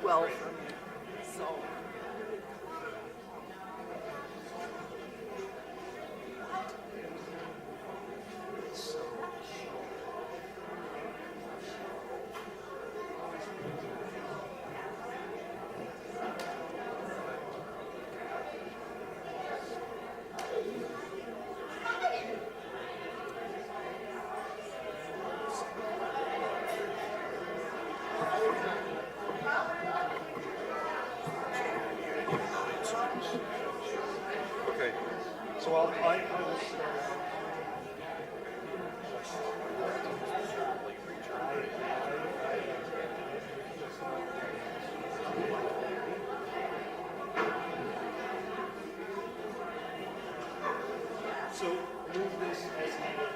well for me. So. Okay, so I will start. So move this as needed.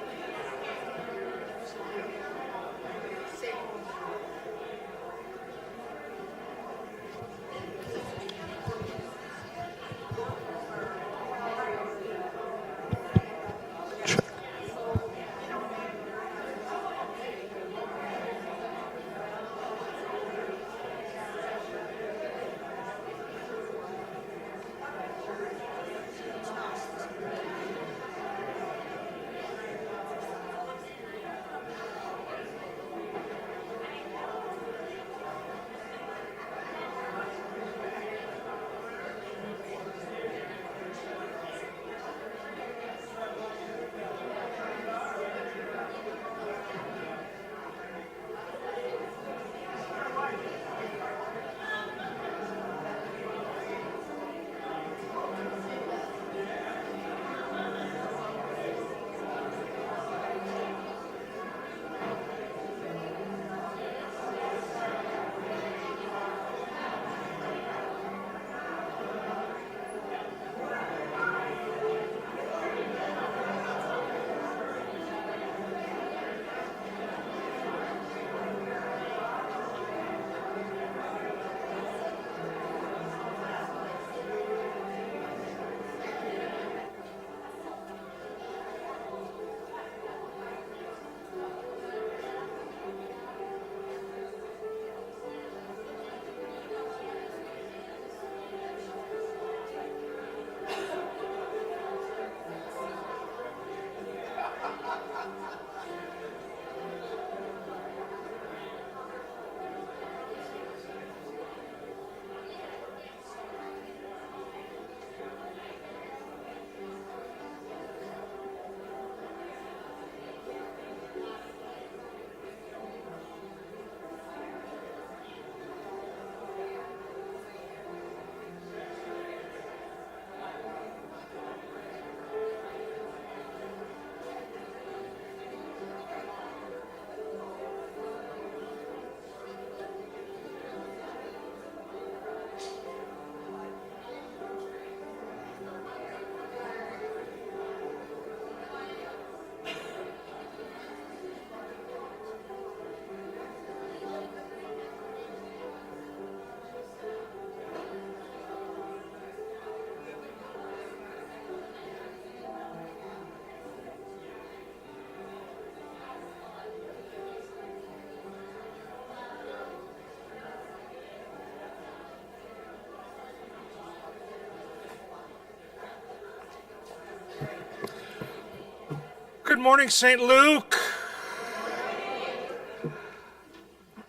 Good morning, St. Luke.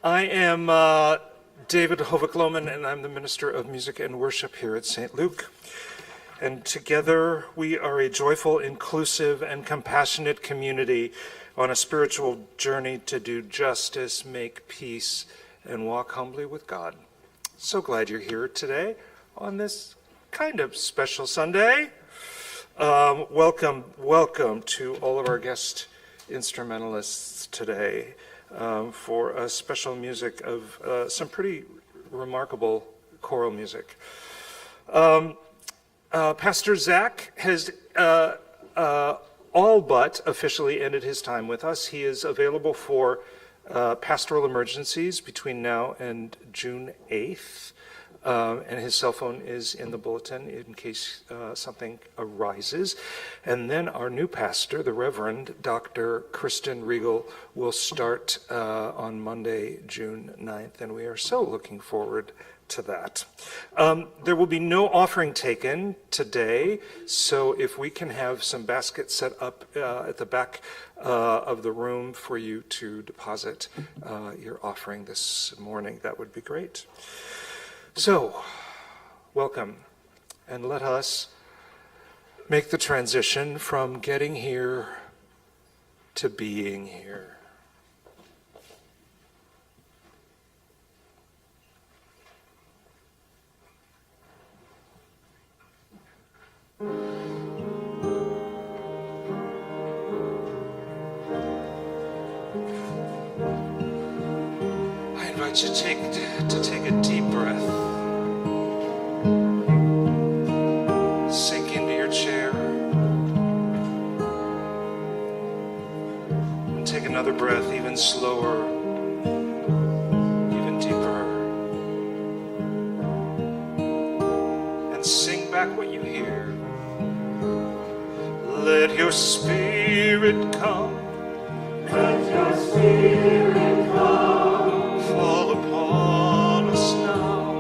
I am David Hovik-Lohman, and I'm the Minister of Music and Worship here at St. Luke. And together we are a joyful, inclusive, and compassionate community on a spiritual journey to do justice, make peace, and walk humbly with God. So glad you're here today on this kind of special Sunday. Welcome to all of our guest instrumentalists today for a special music of some pretty remarkable choral music. Pastor Zach has all but officially ended his time with us. He is available for pastoral emergencies between now and June 8th. And his cell phone is in the bulletin in case something arises. And then our new pastor, the Reverend Dr. Kristen Riegel, will start on Monday, June 9th, and we are so looking forward to that. There will be no offering taken today, so if we can have some baskets set up at the back of the room for you to deposit your offering this morning, that would be great. So, welcome, and let us make the transition from getting here to being here. I invite you to take a deep breath. Sink into your chair. And take another breath, even slower, even deeper. And sing back what you hear. Let your spirit come. Let your spirit come. Fall upon us now.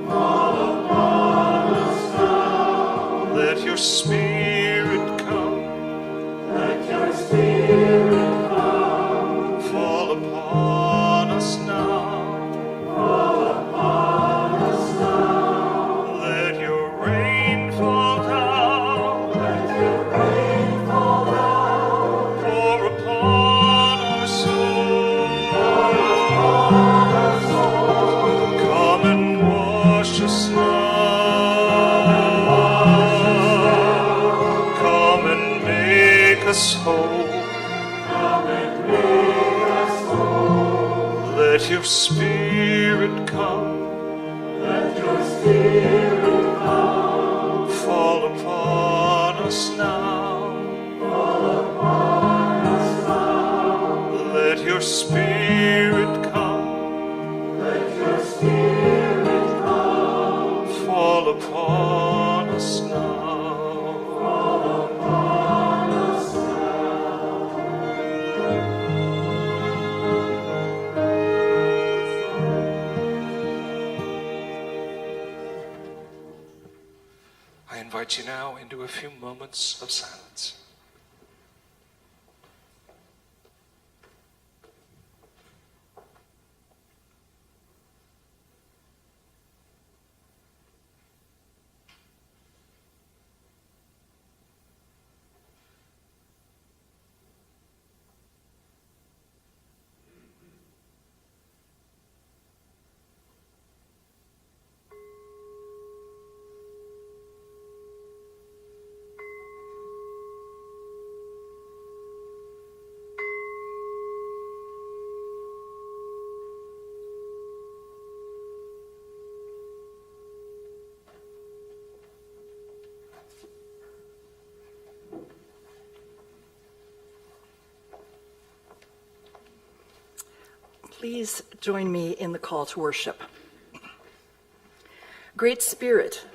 Fall upon us now. Let your spirit come. Let your spirit come. Fall upon us now. Fall upon us now. Let your rain fall down. Let your rain fall down. Pour upon our souls. Pour upon our souls. Come and wash us now. Come and make us whole. Come and make us whole. Let your spirit come. Let your spirit come. Fall upon us now. Fall upon us now. Let your spirit come. Let your spirit come. Fall upon us now. Fall upon us now. I invite you now into a few moments of silence. Please join me in the call to worship. Great Spirit,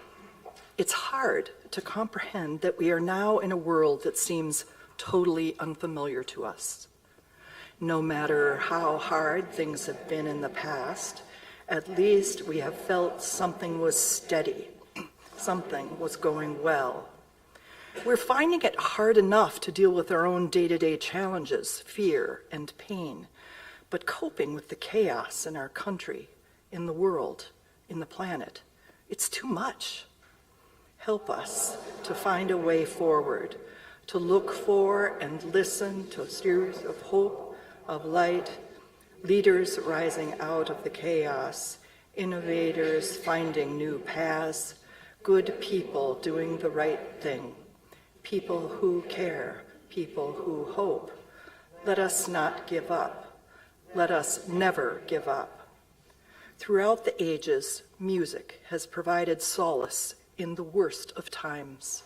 it's hard to comprehend that we are now in a world that seems totally unfamiliar to us. No matter how hard things have been in the past, at least we have felt something was steady, something was going well. We're finding it hard enough to deal with our own day-to-day challenges, fear, and pain. But coping with the chaos in our country, in the world, in the planet, it's too much. Help us to find a way forward, to look for and listen to a series of hope, of light, leaders rising out of the chaos, innovators finding new paths, good people doing the right thing, people who care, people who hope. Let us not give up. Let us never give up. Throughout the ages, music has provided solace in the worst of times.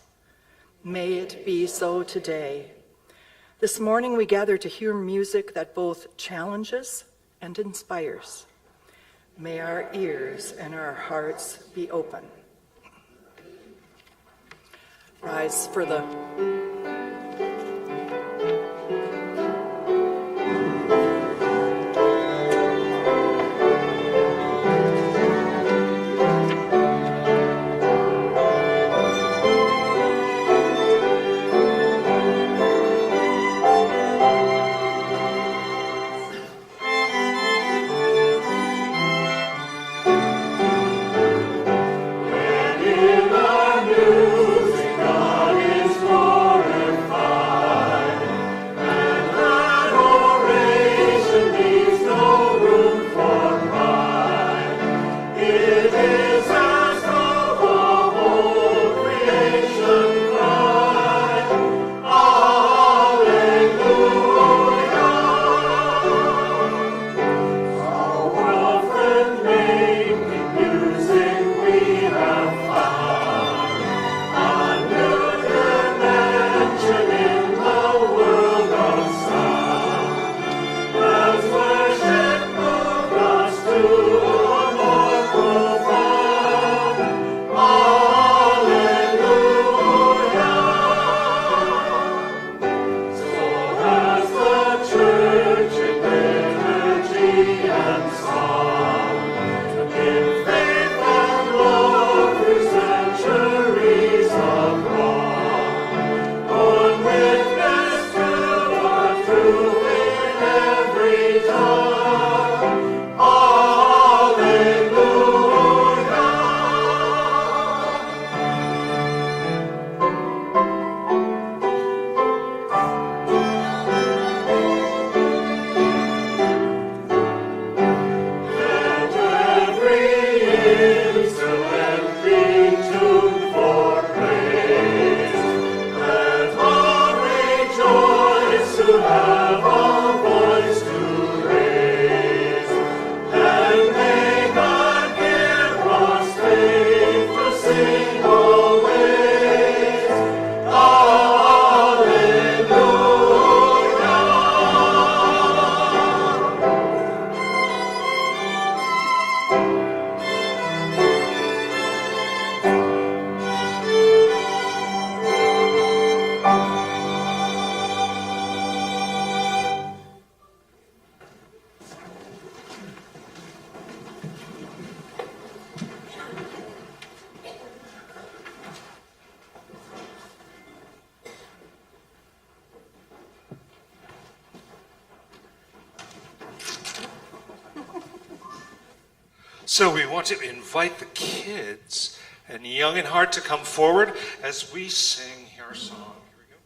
May it be so today. This morning we gather to hear music that both challenges and inspires. May our ears and our hearts be open. Rise for the So we want to invite the kids and young and heart to come forward as we sing our song. Here we go.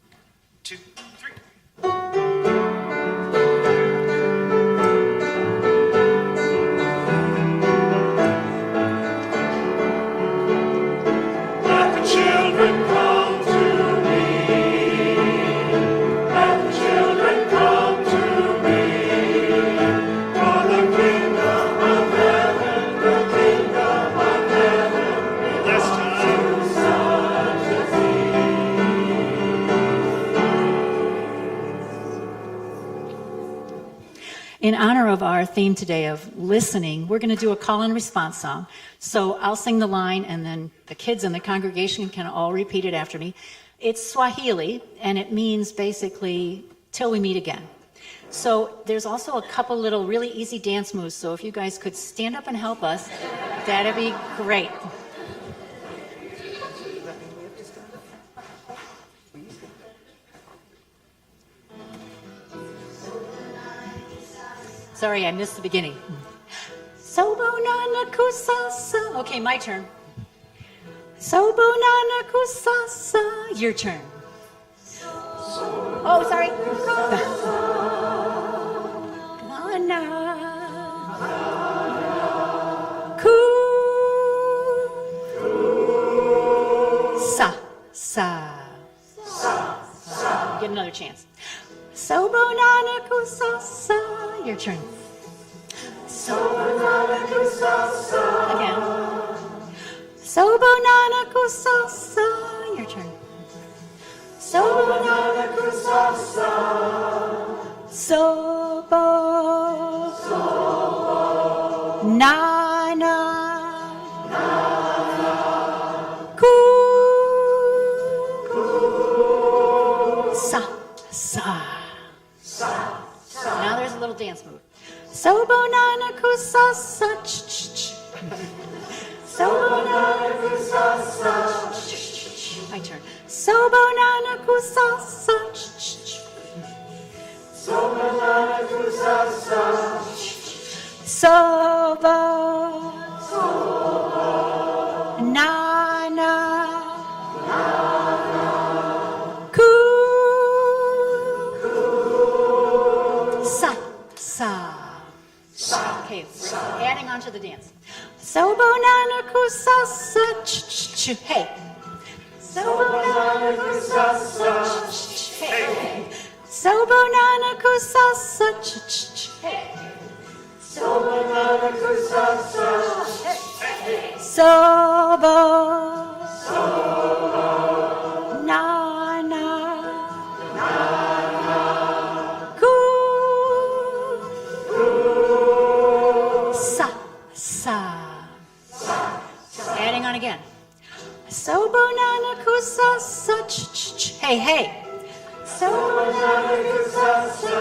2, 3. Let the children come to me. Let the children come to me. For the kingdom of heaven, the kingdom of heaven, this time such as In honor of our theme today of listening, we're going to do a call and response song. So I'll sing the line and then the kids in the congregation can all repeat it after me. It's Swahili and it means basically till we meet again. So there's also a couple little really easy dance moves. So if you guys could stand up and help us, that'd be great. Sorry, I missed the beginning. Sobo nana kusasa. Okay, my turn. Sobo nana kusasa. Your turn. Oh, sorry. Nana. Ku. Sa. Sa. Get another chance. Sobo nana kusasa. Your turn. Sobo nana kusasa. Again. Sobo nana kusasa. Your turn. Sobo nana kusasa. Sobo. Sobo. Na. Sobonana kusasa. Sobonana kusasa. My turn. Sobonana kusasa. Sobonana kusasa. Sobo. Nana. Ku. Sa. Okay, we're adding on to the dance. Sobonana kusasa. Hey. Sobonana kusasa. Hey. Sobonana kusasa. Hey. Sobonana kusasa. Hey. Sobo. Nana. Ku. Sa. Adding on again. Sobonana kusasa. Hey, hey. Sobonana kusasa.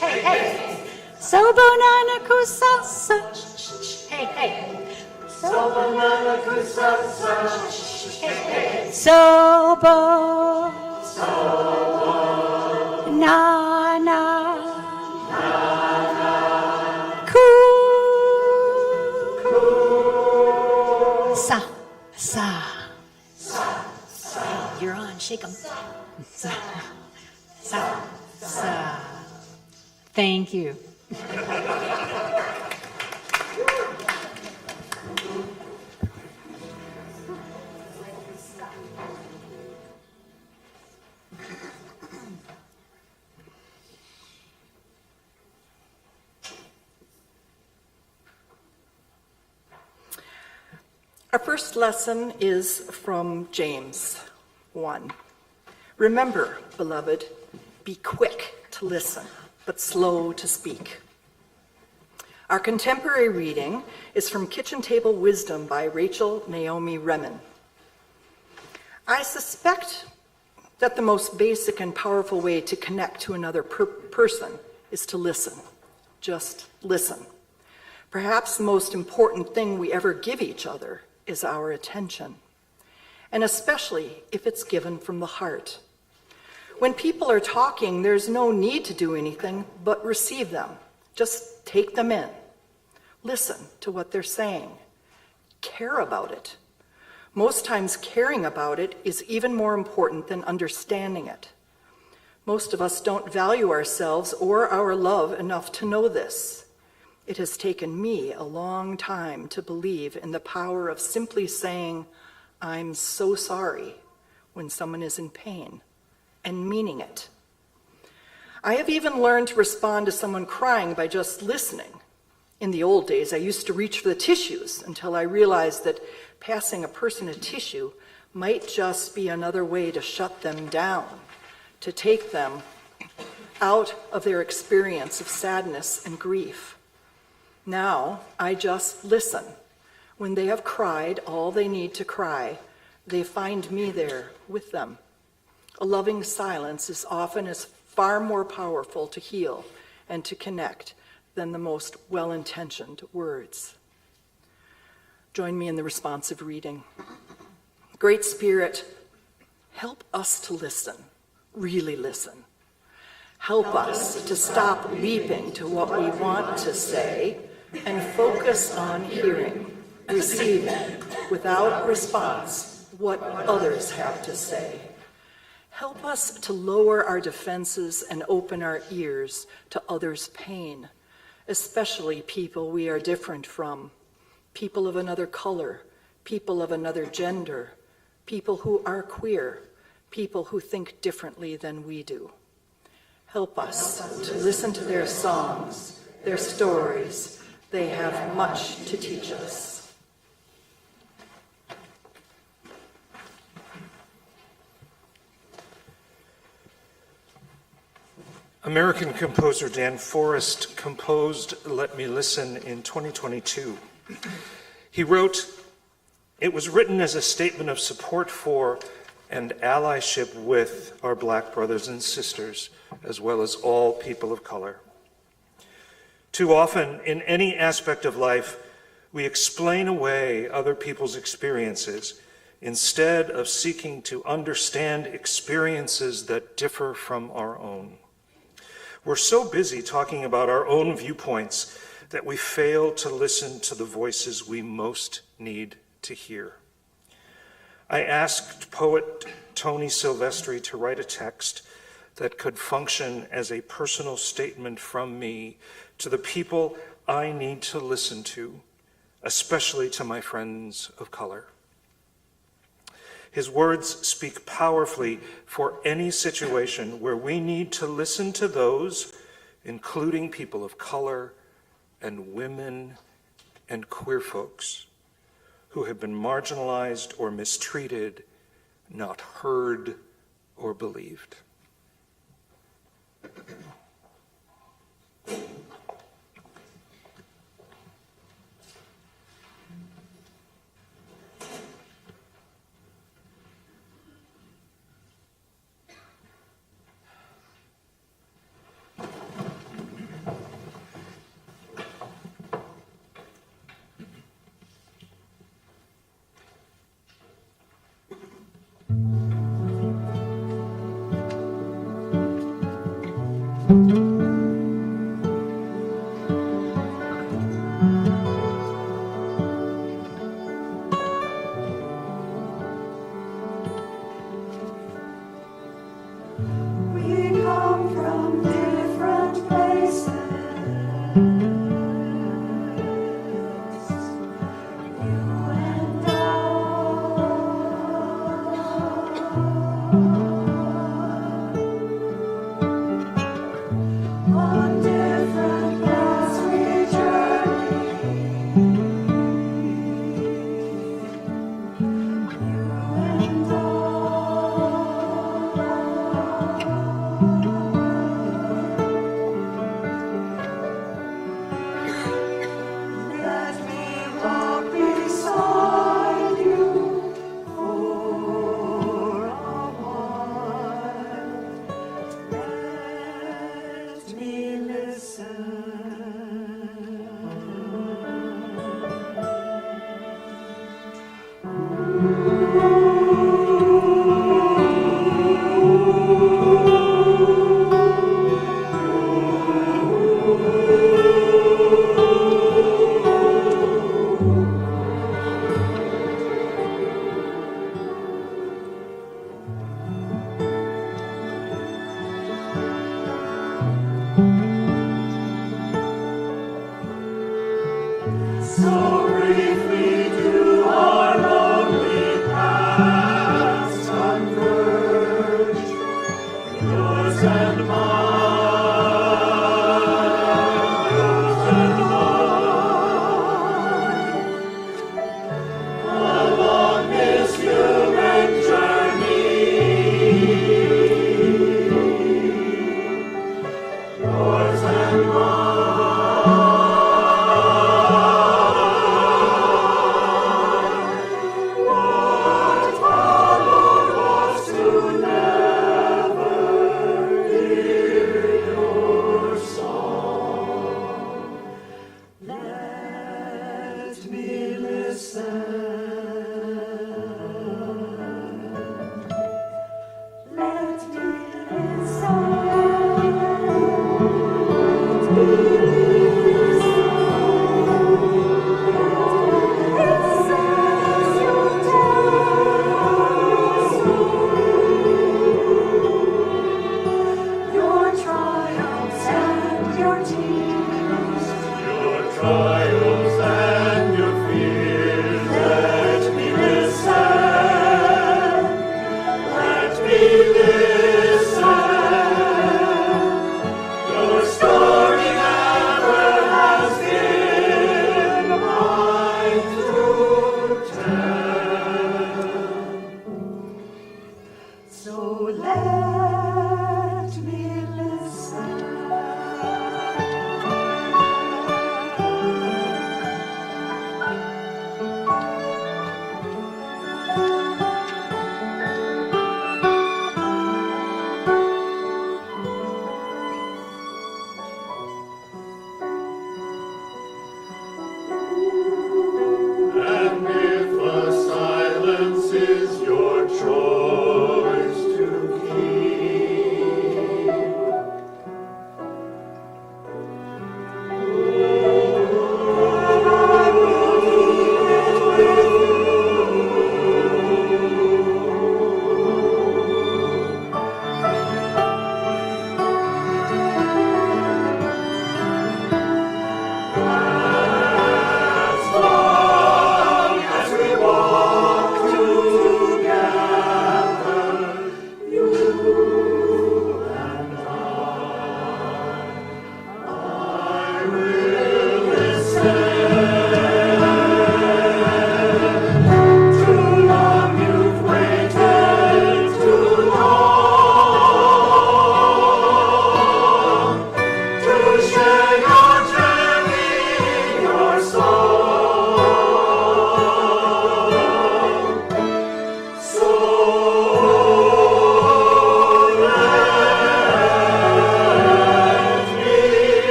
Hey, hey. Sobonana kusasa. Hey, hey. Sobonana kusasa. Hey, hey. Sobo. Nana. Ku. Sa. You're on. Shake 'em. Sa. Thank you. Our first lesson is from James 1. Remember, beloved, be quick to listen, but slow to speak. Our contemporary reading is from Kitchen Table Wisdom by Rachel Naomi Remen. I suspect that the most basic and powerful way to connect to another person is to listen. Just listen. Perhaps the most important thing we ever give each other is our attention, and especially if it's given from the heart. When people are talking, there's no need to do anything but receive them. Just take them in. Listen to what they're saying. Care about it. Most times caring about it is even more important than understanding it. Most of us don't value ourselves or our love enough to know this. It has taken me a long time to believe in the power of simply saying, "I'm so sorry," when someone is in pain, and meaning it. I have even learned to respond to someone crying by just listening. In the old days, I used to reach for the tissues until I realized that passing a person a tissue might just be another way to shut them down, to take them out of their experience of sadness and grief. Now, I just listen. When they have cried all they need to cry, they find me there with them. A loving silence is often as far more powerful to heal and to connect than the most well-intentioned words. Join me in the responsive reading. Great Spirit, help us to listen, really listen. Help us to stop leaping to what we want to say and focus on hearing, receiving, without response, what others have to say. Help us to lower our defenses and open our ears to others' pain, especially people we are different from, people of another color, people of another gender, people who are queer, people who think differently than we do. Help us to listen to their songs, their stories. They have much to teach us. American composer Dan Forrest composed Let Me Listen in 2022. He wrote, "It was written as a statement of support for and allyship with our Black brothers and sisters, as well as all people of color. Too often, in any aspect of life, we explain away other people's experiences instead of seeking to understand experiences that differ from our own. We're so busy talking about our own viewpoints that we fail to listen to the voices we most need to hear. I asked poet Tony Silvestri to write a text that could function as a personal statement from me to the people I need to listen to, especially to my friends of color. His words speak powerfully for any situation where we need to listen to those, including people of color and women and queer folks, who have been marginalized or mistreated, not heard or believed.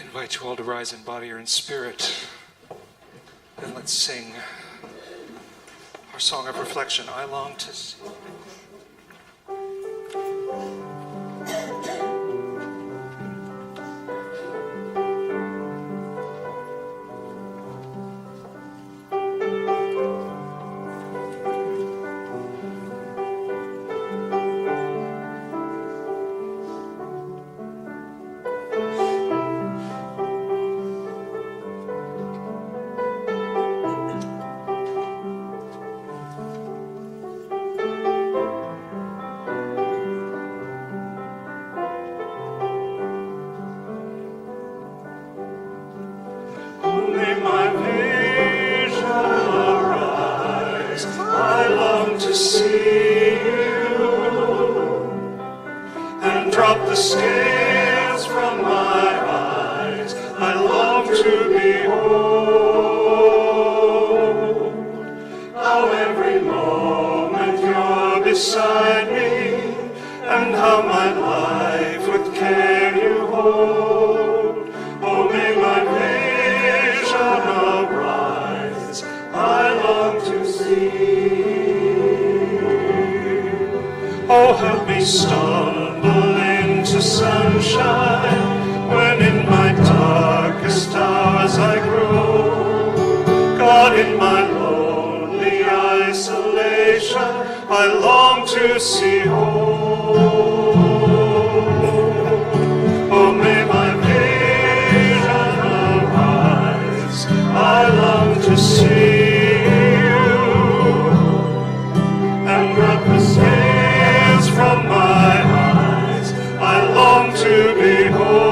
invite you all to rise in body or in spirit, and let's sing our song of reflection, I Long to See. Drop the scales from my eyes, I long to behold how every moment you're beside me, and how my life with care you hold. Oh, may my vision arise, I long to see. Oh, help me stumble into sunshine when in my darkest hours I grow. God, in my lonely isolation, I long to see hope. Oh, may my vision arise, I long to see you, and drop the scales from my eyes, I long to behold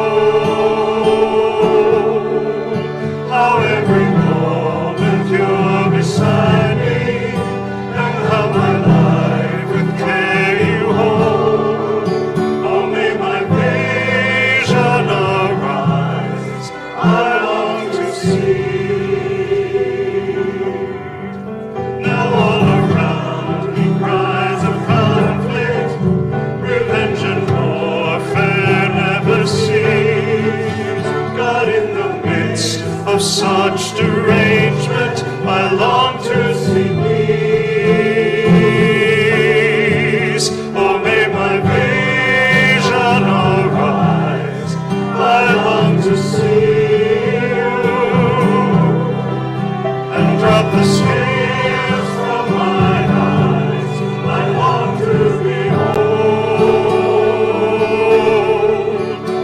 how every moment you're beside me, and how my life with care you hold. Oh, may my vision arise, I long to see. Now all around me cries of conflict, revenge and warfare never cease. God, in the midst of such derangement, I long to see peace. Oh, may my vision arise, I long to see you, and drop the scales from my eyes, I long to behold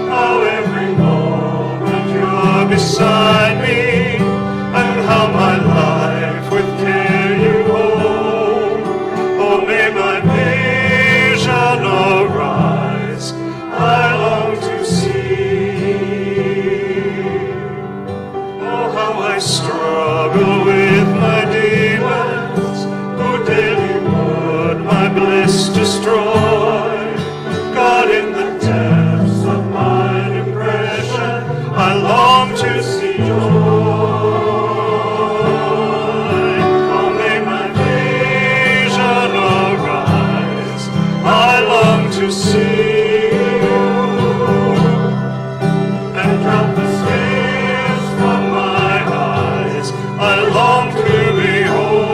how every moment you're beside me, and how my life with care you hold. Oh, may my vision arise, I long to see. Oh, how I struggle with my demons, who daily would my bliss destroy. God, in the depths of my depression, I long to see joy. Oh, may my vision arise, I long to see you, and drop the scales from my eyes, I long to behold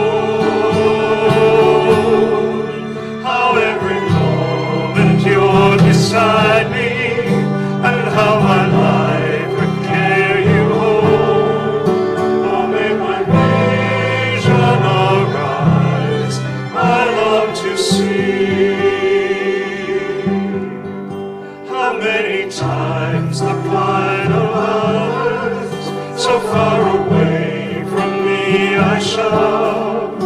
how every moment you're beside me, and how my life with care you hold. Oh, may my vision arise, I long to see. How many times the plight of others so far away from me I shout.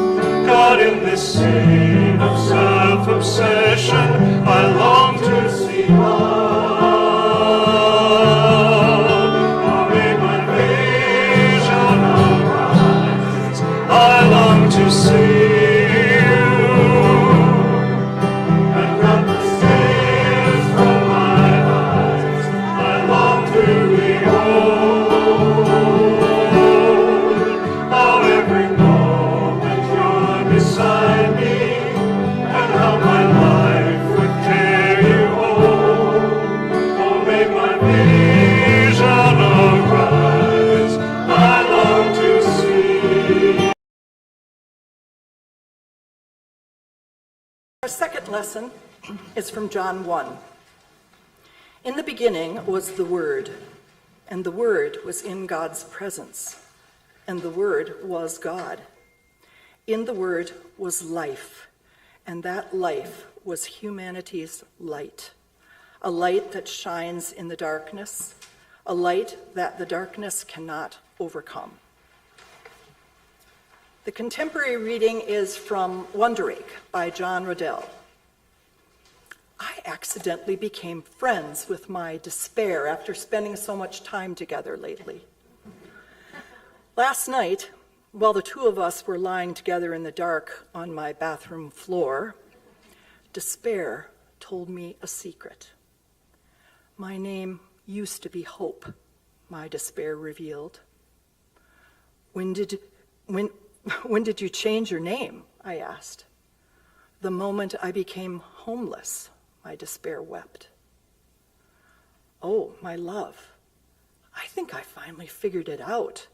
God, in this scene of self-obsession, I long to see love. Oh, may my vision arise, I long to see you, and drop the scales from my eyes, I long to behold how every moment you're beside me, and how my life with care you hold. Our second lesson is from John 1. In the beginning was the Word, and the Word was in God's presence, and the Word was God. In the Word was life, and that life was humanity's light, a light that shines in the darkness, a light that the darkness cannot overcome. The contemporary reading is from Wonderake by John Riddell. I accidentally became friends with my despair after spending so much time together lately. Last night, while the two of us were lying together in the dark on my bathroom floor, despair told me a secret. My name used to be Hope, my despair revealed. When did you change your name? I asked. The moment I became homeless, my despair wept. Oh, my love, I think I finally figured it out.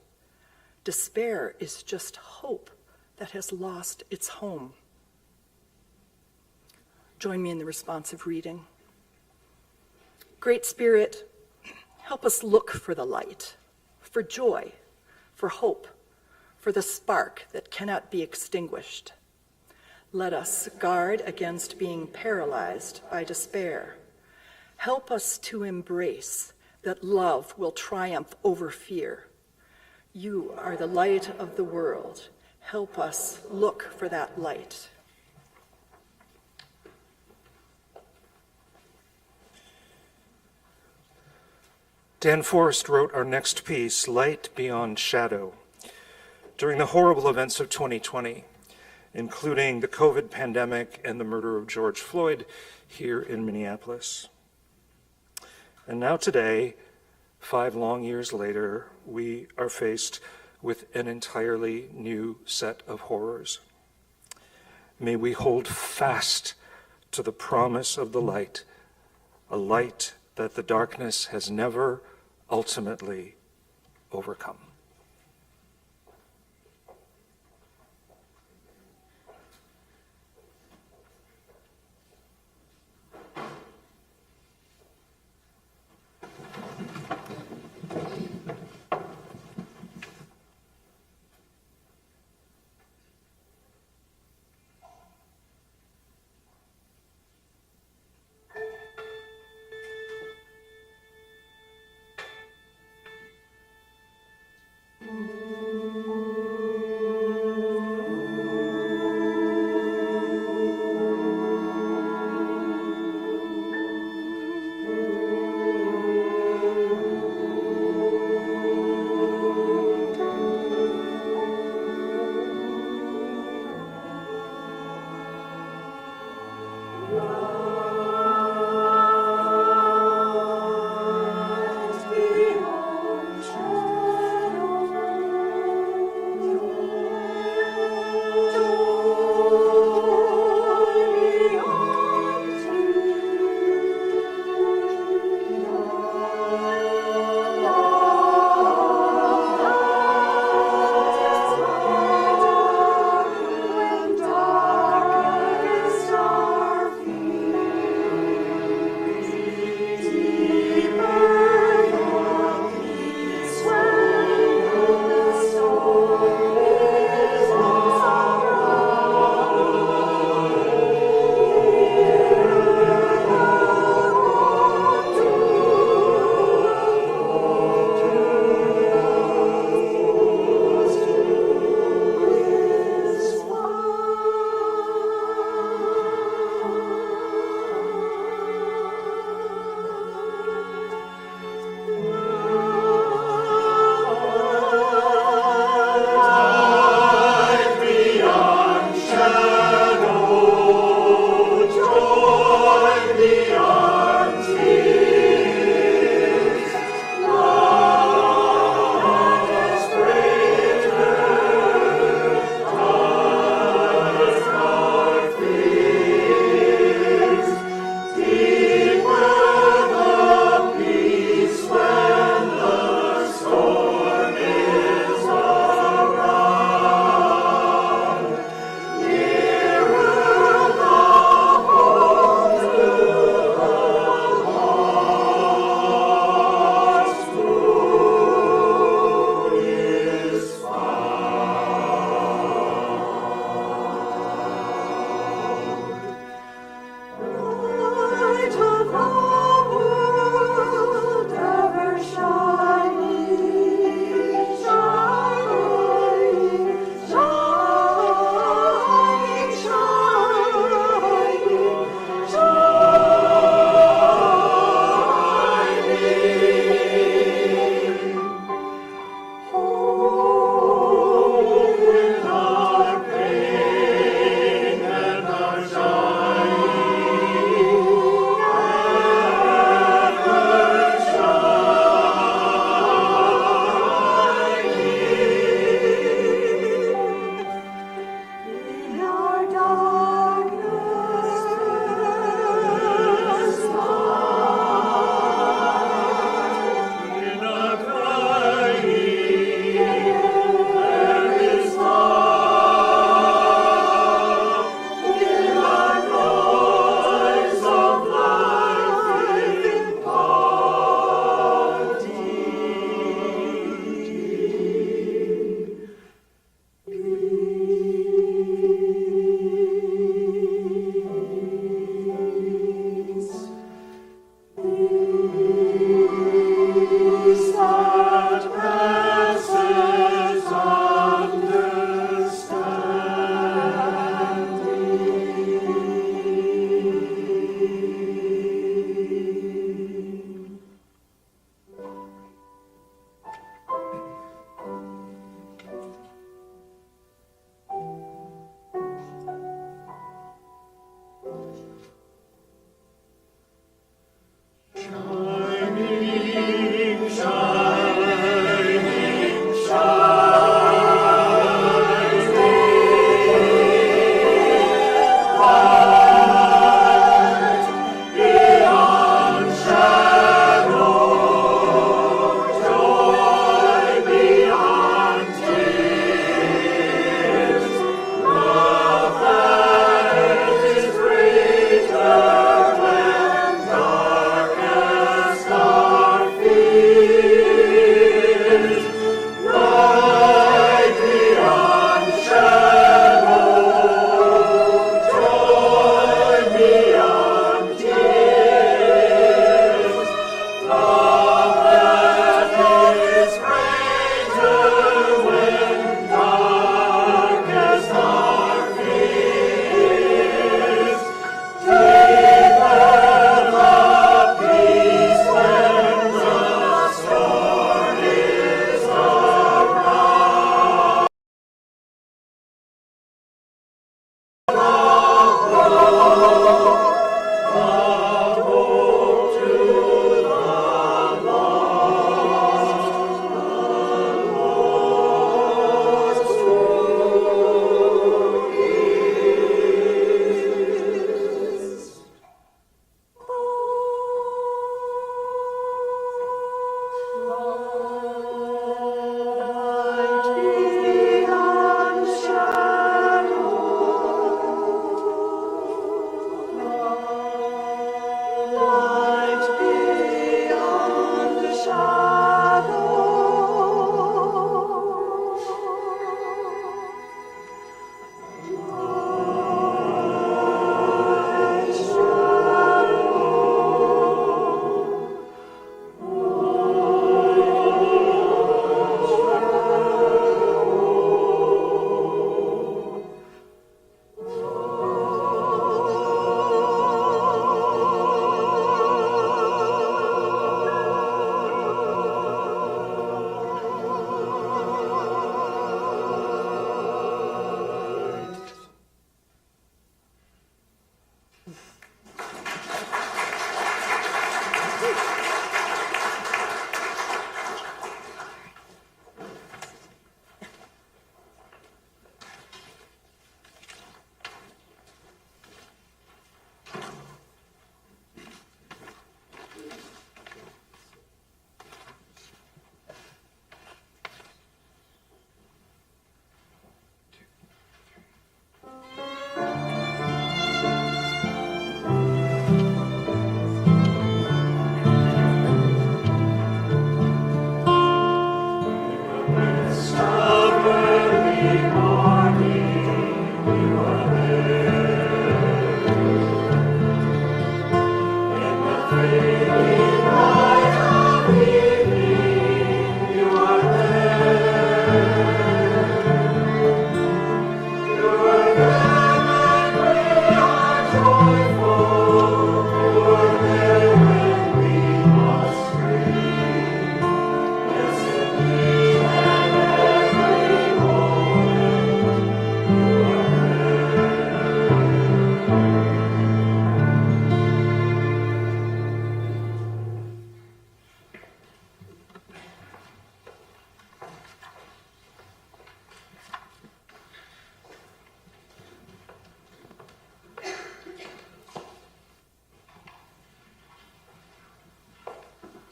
Despair is just hope that has lost its home. Join me in the responsive reading. Great Spirit, help us look for the light, for joy, for hope, for the spark that cannot be extinguished. Let us guard against being paralyzed by despair. Help us to embrace that love will triumph over fear. You are the light of the world. Help us look for that light. Dan Forrest wrote our next piece, Light Beyond Shadow, during the horrible events of 2020, including the COVID pandemic and the murder of George Floyd here in Minneapolis. And now today, 5 long years later, we are faced with an entirely new set of horrors. May we hold fast to the promise of the light, a light that the darkness has never ultimately overcome.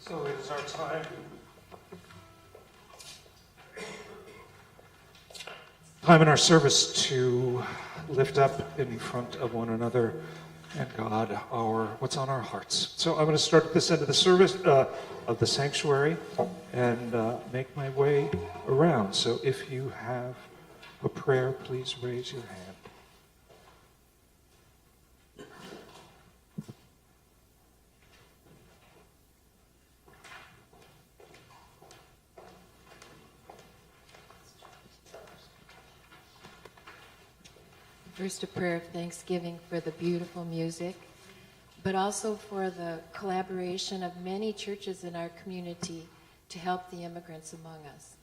So it is our time in our service to lift up in front of one another and God what's on our hearts. So I'm going to start at this end of the service of the sanctuary and make my way around. So if you have a prayer, please raise your hand. First, a prayer of thanksgiving for the beautiful music, but also for the collaboration of many churches in our community to help the immigrants among us.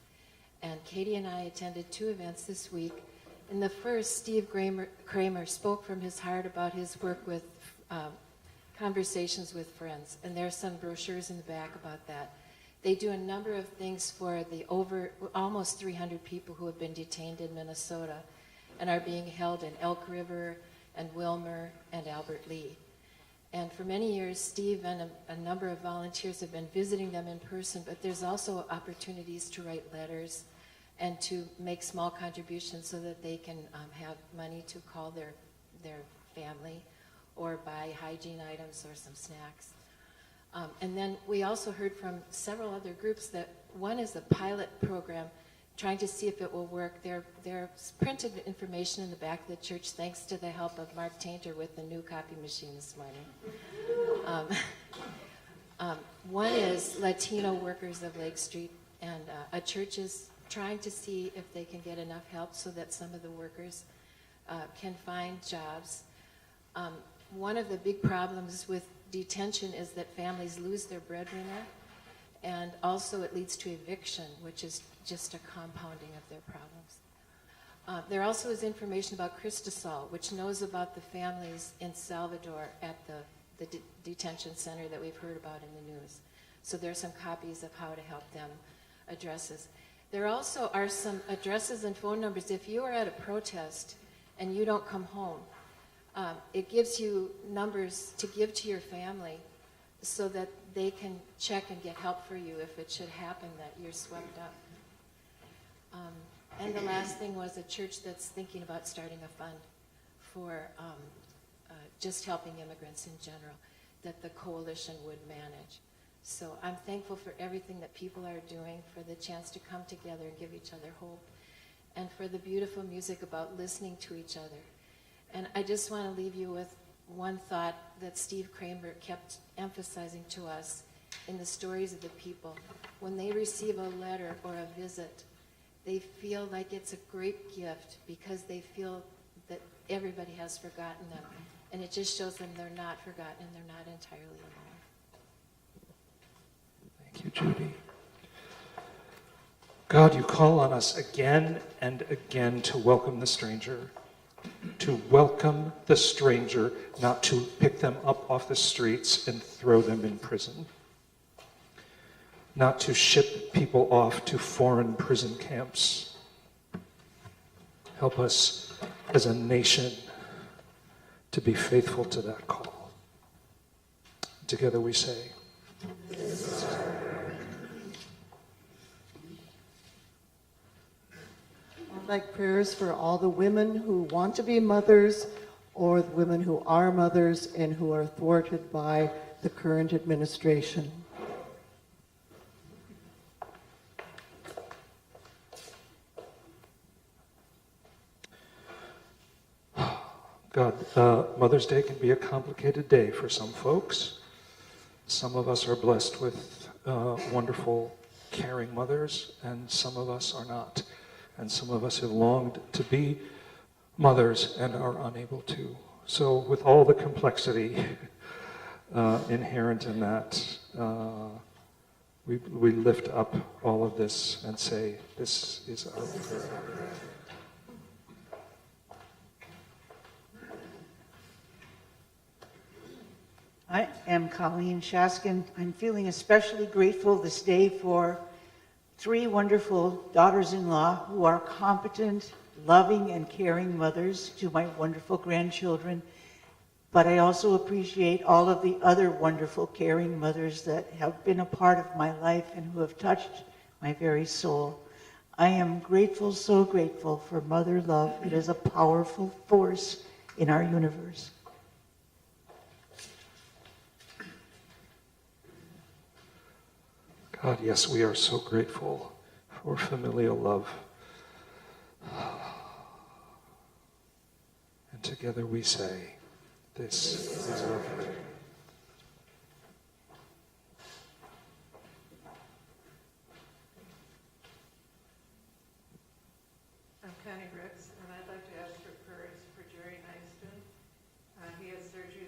And Katie and I attended 2 events this week. In the first, Steve Kramer spoke from his heart about his work with Conversations with Friends, and there's some brochures in the back about that. They do a number of things for the almost 300 people who have been detained in Minnesota and are being held in Elk River and Wilmer and Albert Lee. And for many years, Steve and a number of volunteers have been visiting them in person, but there's also opportunities to write letters and to make small contributions so that they can have money to call their family or buy hygiene items or some snacks. And then we also heard from several other groups that one is a pilot program trying to see if it will work. There's printed information in the back of the church, thanks to the help of Mark Tainter with the new copy machine this morning. One is Latino Workers of Lake Street, and a church is trying to see if they can get enough help so that some of the workers can find jobs. One of the big problems with detention is that families lose their breadwinner, and also it leads to eviction, which is just a compounding of their problems. There also is information about Cristasol, which knows about the families in Salvador at the detention center that we've heard about in the news. So there are some copies of how to help them addresses. There also are some addresses and phone numbers. If you are at a protest and you don't come home, it gives you numbers to give to your family so that they can check and get help for you if it should happen that you're swept up. And the last thing was a church that's thinking about starting a fund for just helping immigrants in general, that the coalition would manage. So I'm thankful for everything that people are doing, for the chance to come together and give each other hope, and for the beautiful music about listening to each other. And I just want to leave you with one thought that Steve Kramer kept emphasizing to us in the stories of the people. When they receive a letter or a visit, they feel like it's a great gift because they feel that everybody has forgotten them. And it just shows them they're not forgotten and they're not entirely alone. Thank you, Judy. God, you call on us again and again to welcome the stranger. To welcome the stranger, not to pick them up off the streets and throw them in prison. Not to ship people off to foreign prison camps. Help us as a nation to be faithful to that call. Together we say, I'd like prayers for all the women who want to be mothers or the women who are mothers and who are thwarted by the current administration. God, Mother's Day can be a complicated day for some folks. Some of us are blessed with wonderful, caring mothers, and some of us are not. And some of us have longed to be mothers and are unable to. So with all the complexity inherent in that, we lift up all of this and say, this is our prayer. I am Colleen Shaskin. I'm feeling especially grateful this day for 3 wonderful daughters-in-law who are competent, loving, and caring mothers to my wonderful grandchildren. but I also appreciate all of the other wonderful, caring mothers that have been a part of my life and who have touched my very soul. I am grateful, so grateful for mother love. It is a powerful force in our universe. God, yes, we are so grateful for familial love. And together we say, this is our prayer. I'm Connie Ricks, and I'd like to ask for prayers for Jerry Nyston. He had surgery,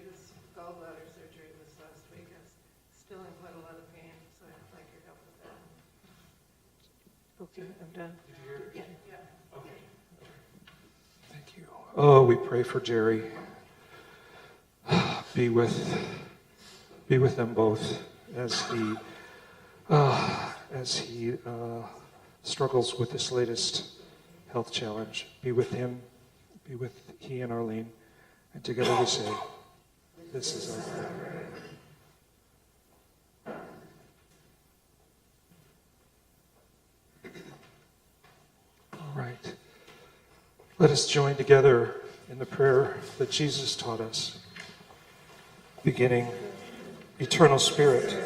gallbladder surgery this last week, and is still in quite a lot of pain, so I'd like your help with that. Okay, I'm done. Okay. Thank you. Oh, we pray for Jerry. Be with them both as he struggles with this latest health challenge. Be with him. Be with he and Arlene. And together we say, this is our prayer. All right. Let us join together in the prayer that Jesus taught us. Beginning, eternal spirit,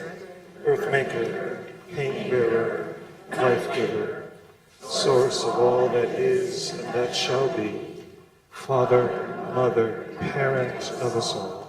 earth maker, pain bearer, life giver, source of all that is and that shall be, Father, Mother, Parent of us all.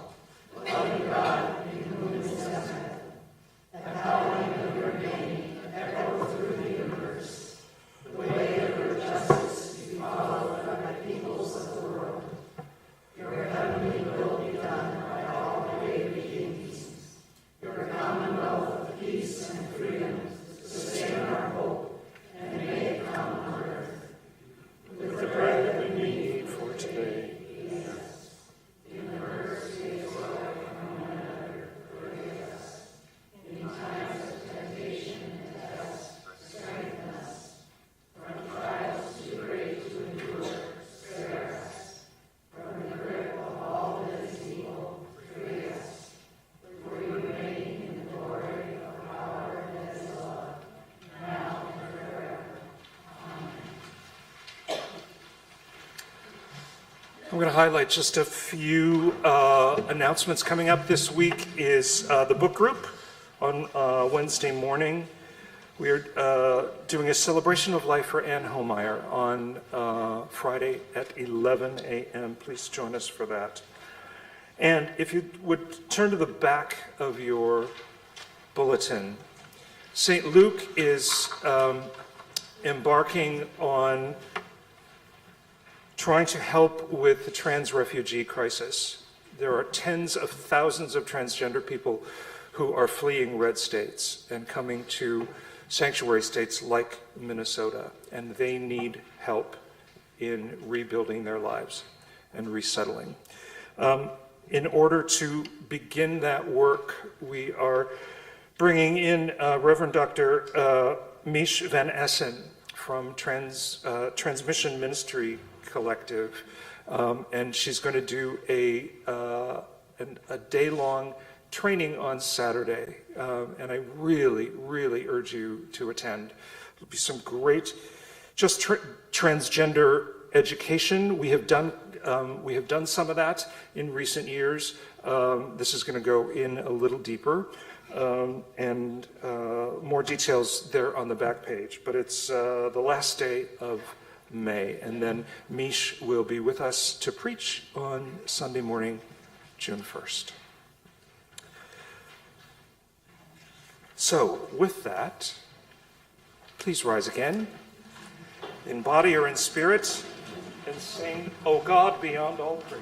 I'm going to highlight just a few announcements coming up this week is the book group on Wednesday morning. We are doing a celebration of life for Anne Homeyer on Friday at 11 a.m. Please join us for that. And if you would turn to the back of your bulletin, St. Luke is embarking on trying to help with the trans refugee crisis. There are tens of thousands of transgender people who are fleeing red states and coming to sanctuary states like Minnesota, and they need help in rebuilding their lives and resettling. In order to begin that work, we are bringing in Reverend Dr. Mish Van Essen from Transmission Ministry Collective, and she's going to do a day-long training on Saturday, and I really, really urge you to attend. There'll be some great, just transgender education. We have done some of that in recent years. This is going to go in a little deeper, and more details there on the back page. But it's the last day of May, and then Mish will be with us to preach on Sunday morning, June 1st. So, with that, please rise again, in body or in spirit, and sing, O God, beyond all praise.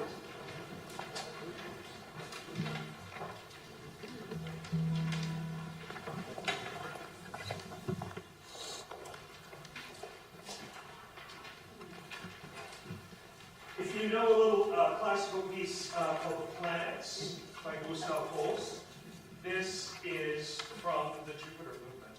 If you know a little classical piece called The Planets by Gustav Holst, this is from the Jupiter movement.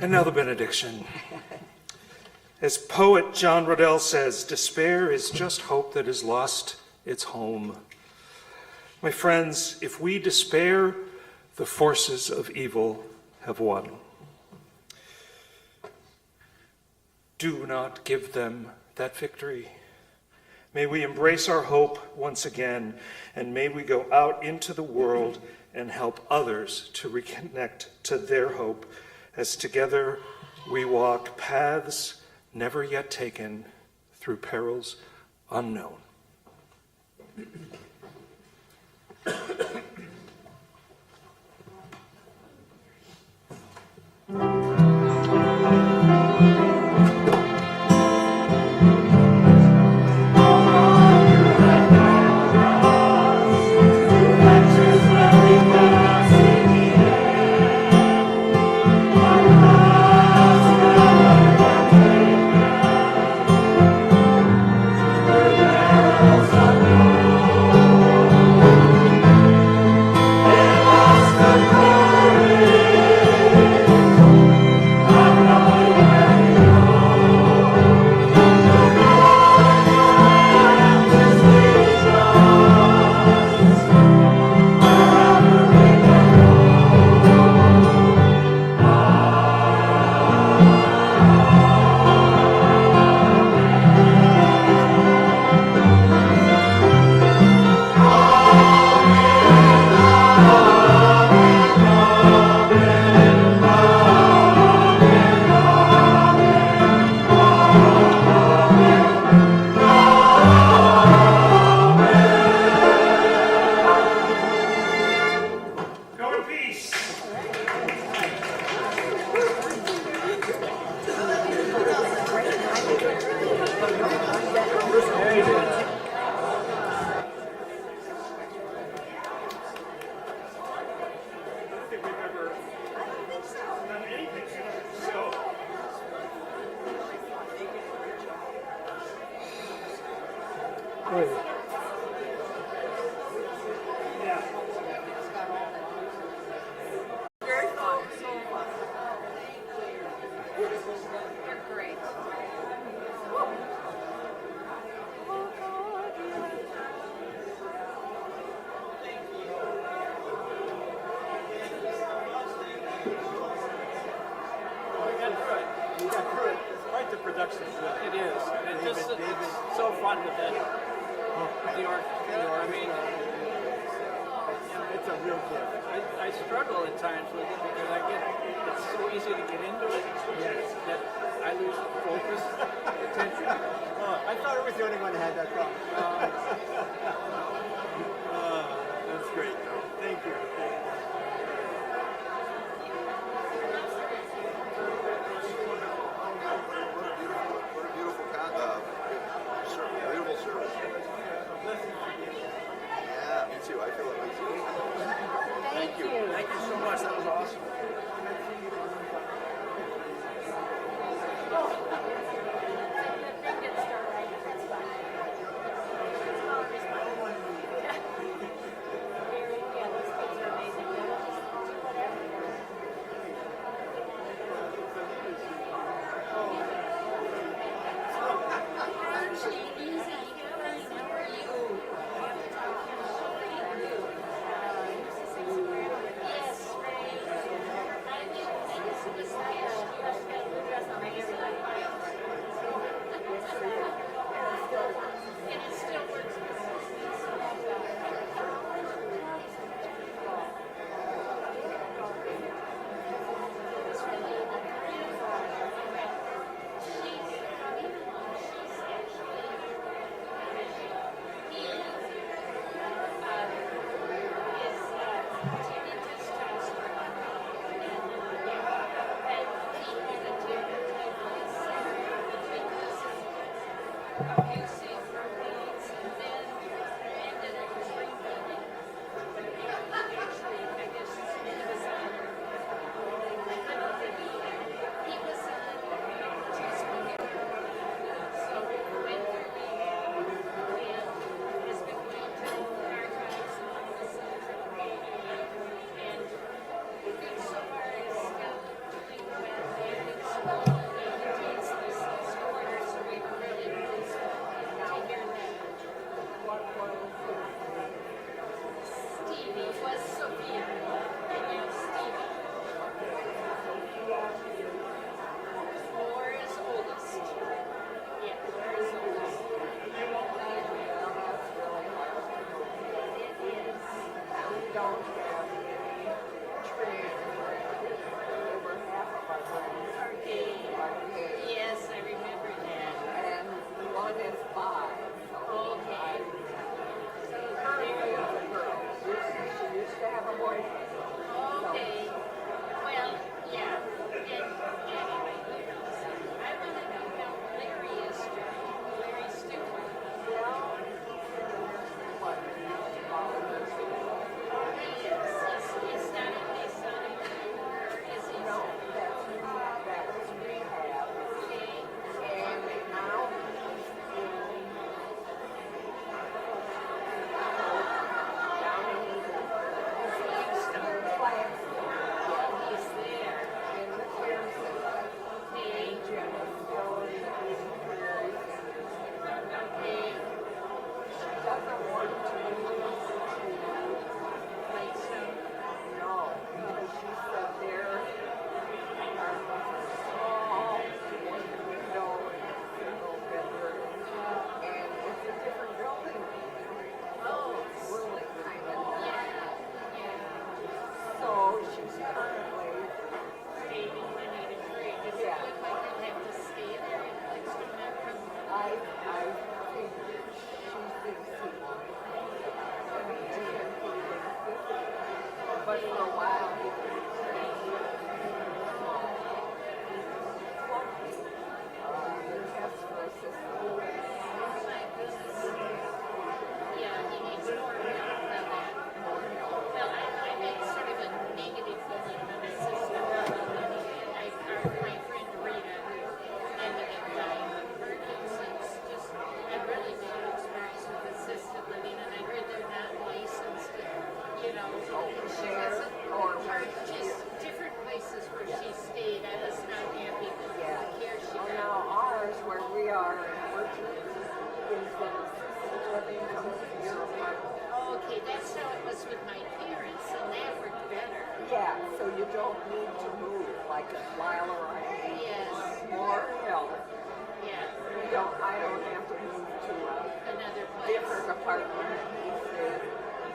And now the benediction. As poet John Rodell says, despair is just hope that has lost its home. My friends, if we despair, the forces of evil have won. Do not give them that victory. May we embrace our hope once again, and may we go out into the world and help others to reconnect to their hope as together we walk paths never yet taken through perils unknown. It is. It's so fun with that. The orchestra, I mean, it's a real gift. I struggle at times with it because it's so easy to get into it that I lose focus, attention. I thought I was the only one that had that problem. That's great, though. Thank you.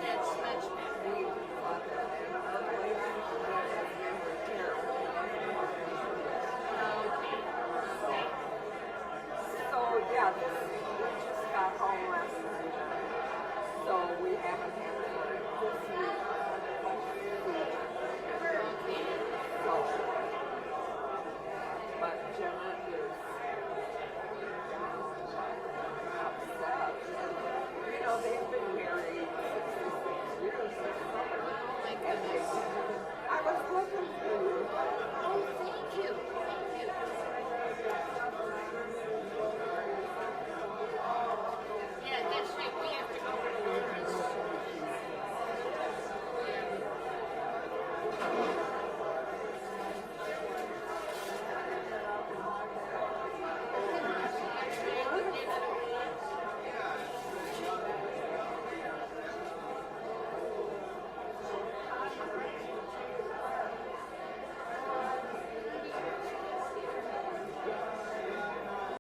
That's much better.